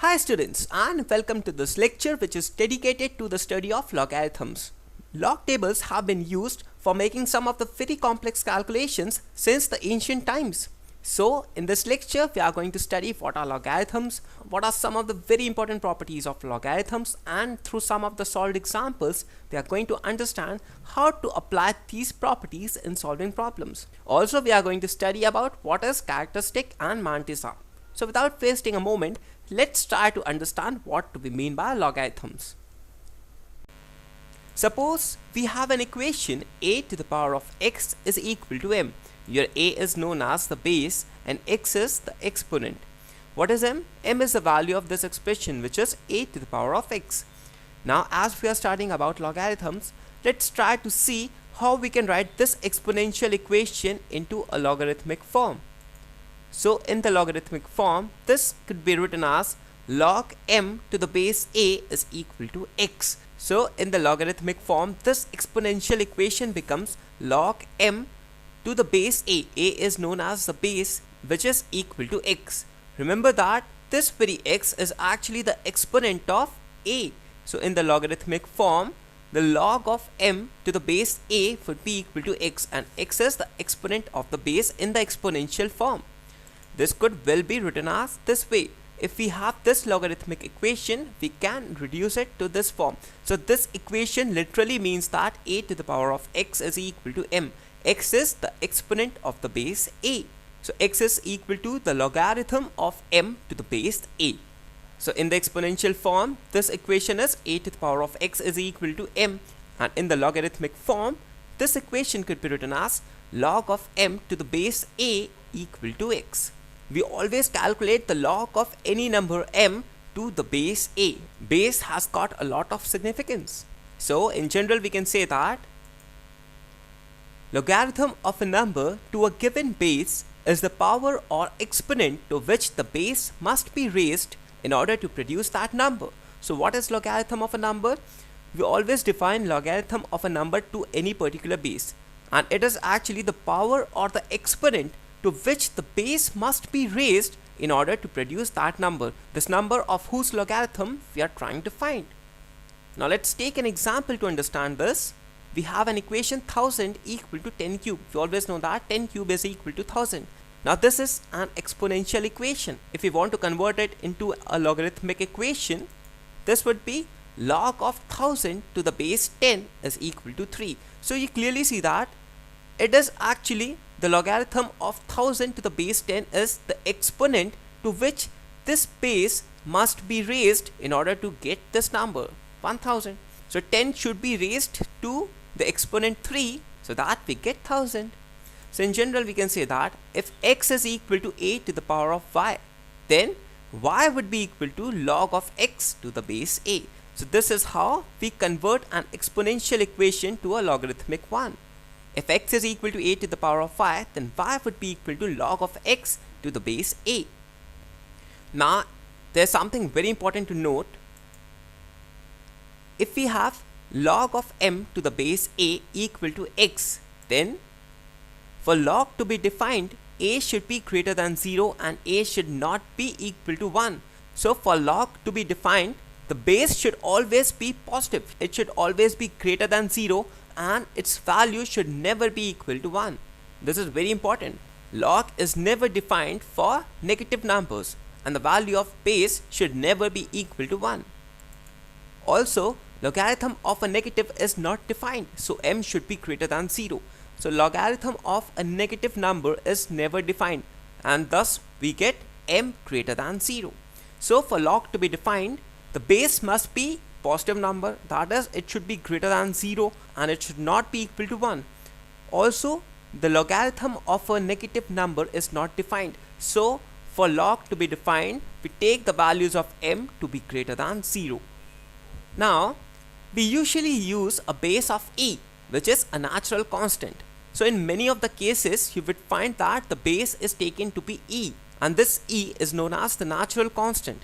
Hi students, and welcome to this lecture which is dedicated to the study of logarithms. Log tables have been used for making some of the very complex calculations since the ancient times. So in this lecture we are going to study what are logarithms, what are some of the very important properties of logarithms, and through some of the solved examples we are going to understand how to apply these properties in solving problems. Also we are going to study about what is characteristic and mantissa. So without wasting a moment, let's try to understand what do we mean by logarithms. Suppose we have an equation a to the power of x is equal to m. Here a is known as the base and x is the exponent. What is m? M is the value of this expression, which is a to the power of x. Now as we are studying about logarithms, let's try to see how we can write this exponential equation into a logarithmic form. So in the logarithmic form, this could be written as log m to the base a is equal to x. So in the logarithmic form, this exponential equation becomes log m to the base a. A is known as the base, which is equal to x. Remember that this very x is actually the exponent of a. So in the logarithmic form, the log of m to the base a would be equal to x, and x is the exponent of the base in the exponential form. This could well be written as this way. If we have this logarithmic equation, we can reduce it to this form. So this equation literally means that a to the power of x is equal to m. X is the exponent of the base a. So x is equal to the logarithm of m to the base a. So in the exponential form, this equation is a to the power of x is equal to m. And in the logarithmic form, this equation could be written as log of m to the base a equal to x. We always calculate the log of any number m to the base a. Base has got a lot of significance. So in general we can say that logarithm of a number to a given base is the power or exponent to which the base must be raised in order to produce that number. So what is logarithm of a number? We always define logarithm of a number to any particular base, and it is actually the power or the exponent to which the base must be raised in order to produce that number. This number of whose logarithm we are trying to find. Now let's take an example to understand this. We have an equation 1000 equal to 10 cube. We always know that 10 cube is equal to 1000. Now this is an exponential equation. If we want to convert it into a logarithmic equation, this would be log of 1000 to the base 10 is equal to 3. So you clearly see that it is actually the logarithm of 1000 to the base 10 is the exponent to which this base must be raised in order to get this number 1000. So 10 should be raised to the exponent 3 so that we get 1000. So in general we can say that if x is equal to a to the power of y, then y would be equal to log of x to the base a. So this is how we convert an exponential equation to a logarithmic one. If x is equal to a to the power of y, then y would be equal to log of x to the base a. Now there's something very important to note. If we have log of m to the base a equal to x, then for log to be defined, a should be greater than 0 and a should not be equal to 1. So for log to be defined, the base should always be positive. It should always be greater than 0 and its value should never be equal to 1. This is very important. Log is never defined for negative numbers and the value of base should never be equal to 1. Also, logarithm of a negative is not defined, so m should be greater than 0. So logarithm of a negative number is never defined and thus we get m greater than 0. So for log to be defined, the base must be positive number, that is it should be greater than 0 and it should not be equal to 1. Also the logarithm of a negative number is not defined, so for log to be defined we take the values of m to be greater than 0. Now we usually use a base of e, which is a natural constant. So in many of the cases you would find that the base is taken to be e, and this e is known as the natural constant.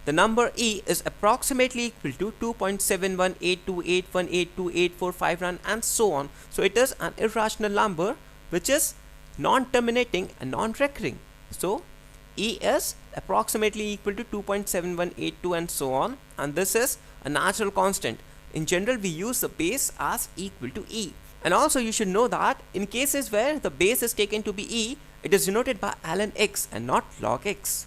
The number e is approximately equal to 2.718281828459 and so on. So it is an irrational number which is non-terminating and non-recurring. So E is approximately equal to 2.7182 and so on, and this is a natural constant. In general, we use the base as equal to E. And also you should know that in cases where the base is taken to be E, it is denoted by ln x and not log x.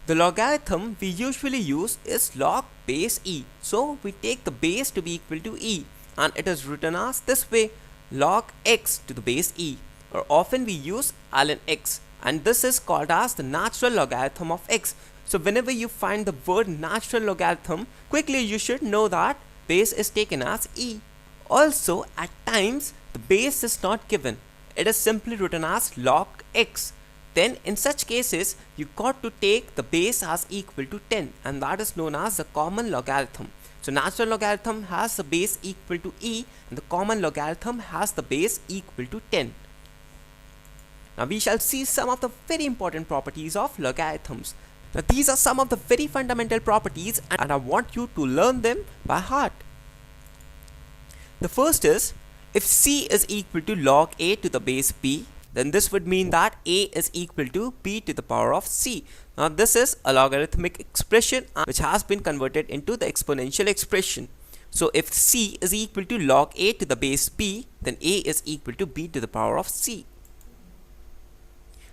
The logarithm we usually use is log base E. So we take the base to be equal to E, and it is written as this way, log x to the base E, or often we use ln x, and this is called as the natural logarithm of x. So whenever you find the word natural logarithm, quickly you should know that base is taken as E. Also, at times the base is not given, it is simply written as log x. Then in such cases you got to take the base as equal to 10, and that is known as the common logarithm. So natural logarithm has the base equal to E, and the common logarithm has the base equal to 10. Now we shall see some of the very important properties of logarithms. Now these are some of the very fundamental properties, and I want you to learn them by heart. The first is, if c is equal to log a to the base b, then this would mean that a is equal to b to the power of c. Now this is a logarithmic expression which has been converted into the exponential expression. So if c is equal to log a to the base b, then a is equal to b to the power of c.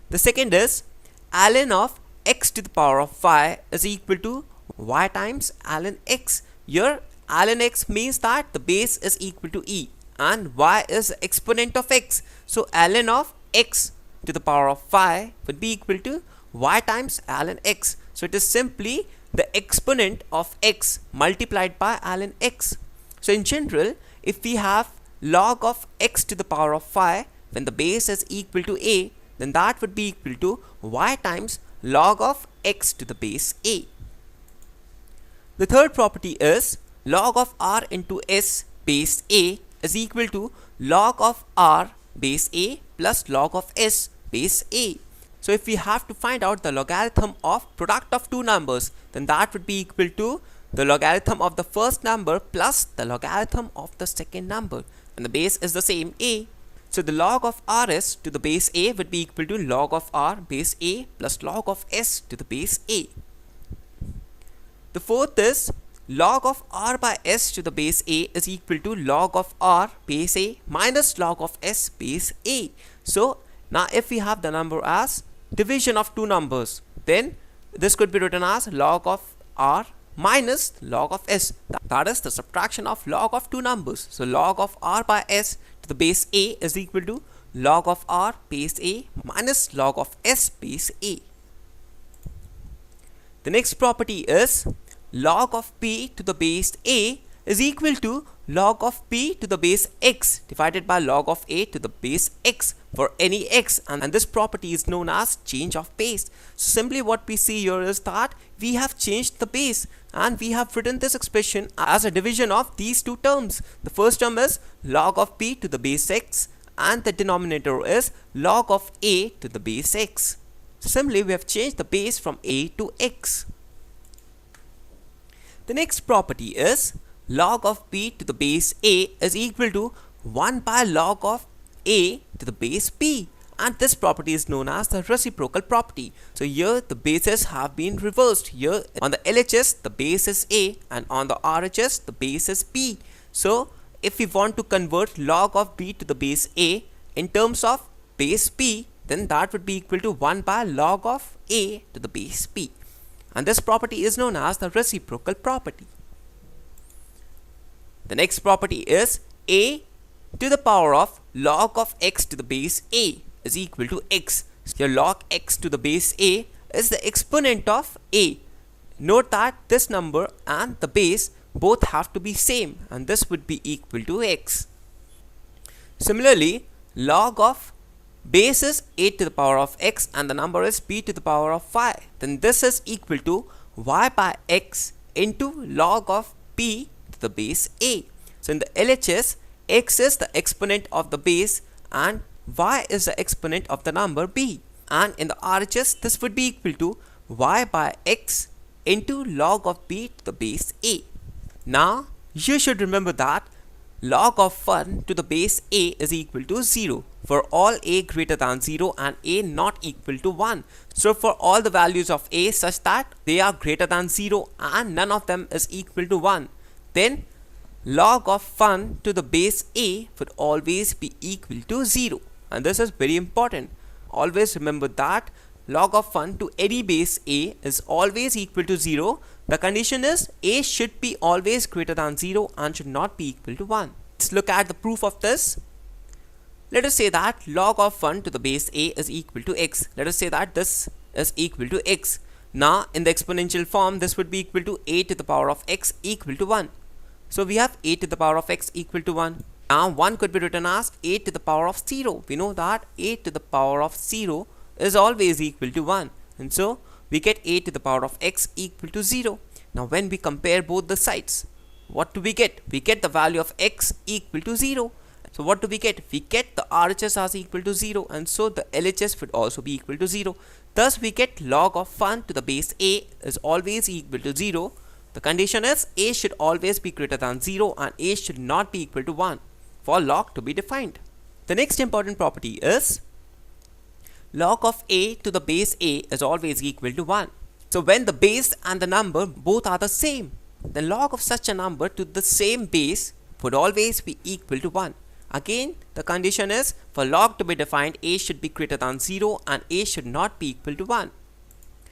The second is, ln of x to the power of y is equal to y times ln x. Here ln x means that the base is equal to e and y is the exponent of x. So ln of x to the power of y would be equal to y times ln x. So it is simply the exponent of x multiplied by ln x. So in general, if we have log of x to the power of y when the base is equal to a, then that would be equal to y times log of x to the base a. The third property is, log of r into s base a is equal to log of r base a plus log of s base a. So if we have to find out the logarithm of product of two numbers, then that would be equal to the logarithm of the first number plus the logarithm of the second number, and the base is the same, a. So the log of rs to the base a would be equal to log of r base a plus log of s to the base a. The fourth is, log of r by s to the base a is equal to log of r base a minus log of s base a. So now if we have the number as division of two numbers, then this could be written as log of r minus log of s. That is the subtraction of log of two numbers. So log of r by s to the base a is equal to log of r base a minus log of s base a. The next property is, log of p to the base a is equal to log of p to the base x divided by log of a to the base x for any x, and this property is known as change of base. So simply what we see here is that we have changed the base and we have written this expression as a division of these two terms. The first term is log of p to the base x and the denominator is log of a to the base x. So simply we have changed the base from a to x. The next property is, log of p to the base a is equal to 1 by log of a to the base b, and this property is known as the reciprocal property. So here the bases have been reversed. Here on the LHS the base is a and on the RHS the base is b. So if we want to convert log of b to the base a in terms of base b, then that would be equal to 1 by log of a to the base b, and this property is known as the reciprocal property. The next property is, a to the power of log of x to the base a is equal to x. Here log x to the base a is the exponent of a. Note that this number and the base both have to be same, and this would be equal to x. Similarly, log of base is a to the power of x and the number is b to the power of y, then this is equal to y by x into log of b to the base a. So in the LHS, x is the exponent of the base and y is the exponent of the number b, and in the RHS this would be equal to y by x into log of b to the base a. Now you should remember that log of 1 to the base a is equal to 0 for all a greater than 0 and a not equal to 1. So for all the values of a such that they are greater than 0 and none of them is equal to 1, then log of 1 to the base a would always be equal to 0. And this is very important. Always remember that log of 1 to any base a is always equal to 0. The condition is a should be always greater than 0 and should not be equal to 1. Let's look at the proof of this. Let us say that log of 1 to the base a is equal to x. Let us say that this is equal to x. Now in the exponential form this would be equal to a to the power of x equal to 1. So we have a to the power of x equal to 1. Now 1 could be written as a to the power of 0. We know that a to the power of 0 is always equal to 1. And so we get a to the power of x equal to 0. Now when we compare both the sides, what do we get? We get the value of x equal to 0. So what do we get? We get the RHS as equal to 0, and so the LHS would also be equal to 0. Thus we get log of 1 to the base a is always equal to 0. The condition is a should always be greater than 0 and a should not be equal to 1 for log to be defined. The next important property is log of a to the base a is always equal to 1. So when the base and the number both are the same, then log of such a number to the same base would always be equal to 1. Again, the condition is for log to be defined, a should be greater than 0 and a should not be equal to 1.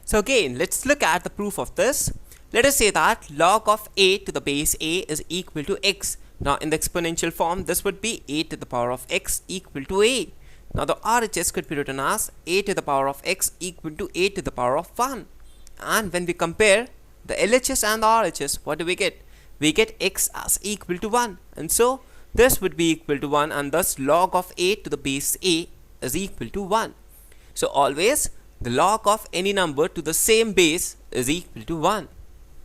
So again, let's look at the proof of this. Let us say that log of a to the base a is equal to x. Now in the exponential form, this would be a to the power of x equal to a. Now the RHS could be written as a to the power of x equal to a to the power of 1. And when we compare the LHS and the RHS, what do we get? We get x as equal to 1. And so this would be equal to 1, and thus log of a to the base a is equal to 1. So always the log of any number to the same base is equal to 1.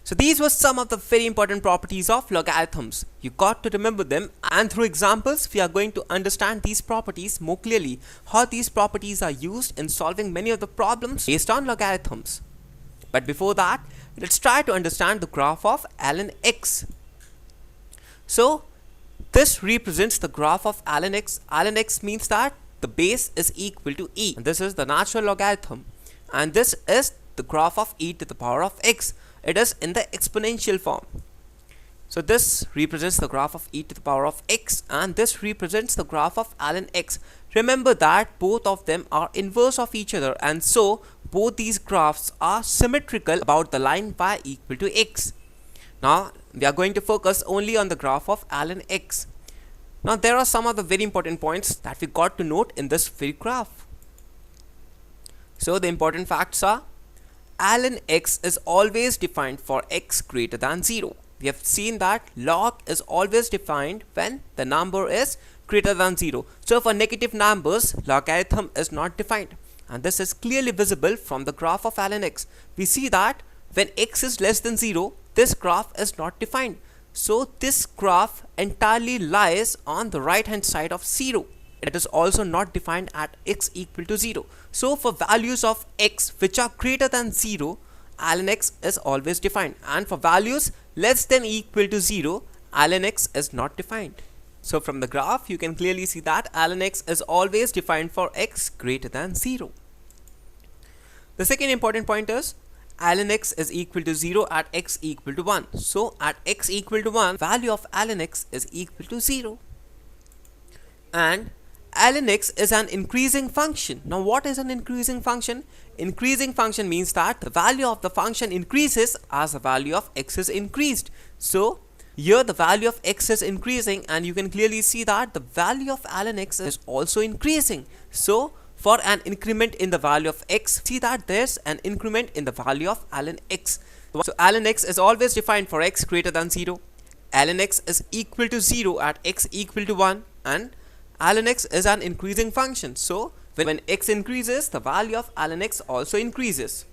So these were some of the very important properties of logarithms. You got to remember them, and through examples we are going to understand these properties more clearly, how these properties are used in solving many of the problems based on logarithms. But before that, let's try to understand the graph of ln x. So this represents the graph of ln x. Ln x means that the base is equal to e. And this is the natural logarithm. And this is the graph of e to the power of x. It is in the exponential form. So this represents the graph of e to the power of x, and this represents the graph of ln x. Remember that both of them are inverse of each other, and so both these graphs are symmetrical about the line y equal to x. Now we are going to focus only on the graph of ln x. Now there are some of the very important points that we got to note in this very graph. So the important facts are ln x is always defined for x greater than 0. We have seen that log is always defined when the number is greater than 0. So for negative numbers, logarithm is not defined. And this is clearly visible from the graph of ln x. We see that when x is less than 0, this graph is not defined. So this graph entirely lies on the right hand side of 0. It is also not defined at x equal to 0. So for values of x which are greater than 0, ln x is always defined, and for values less than equal to 0, ln x is not defined. So from the graph you can clearly see that ln x is always defined for x greater than 0. The second important point is ln x is equal to 0 at x equal to 1. So at x equal to 1, value of ln x is equal to 0. And ln x is an increasing function. Now what is an increasing function? Increasing function means that the value of the function increases as the value of x is increased. So here the value of x is increasing, and you can clearly see that the value of ln x is also increasing. So for an increment in the value of x, see that there's an increment in the value of ln x. So ln x is always defined for x greater than 0. Ln x is equal to 0 at x equal to 1, and ln x is an increasing function. So when x increases, the value of ln x also increases.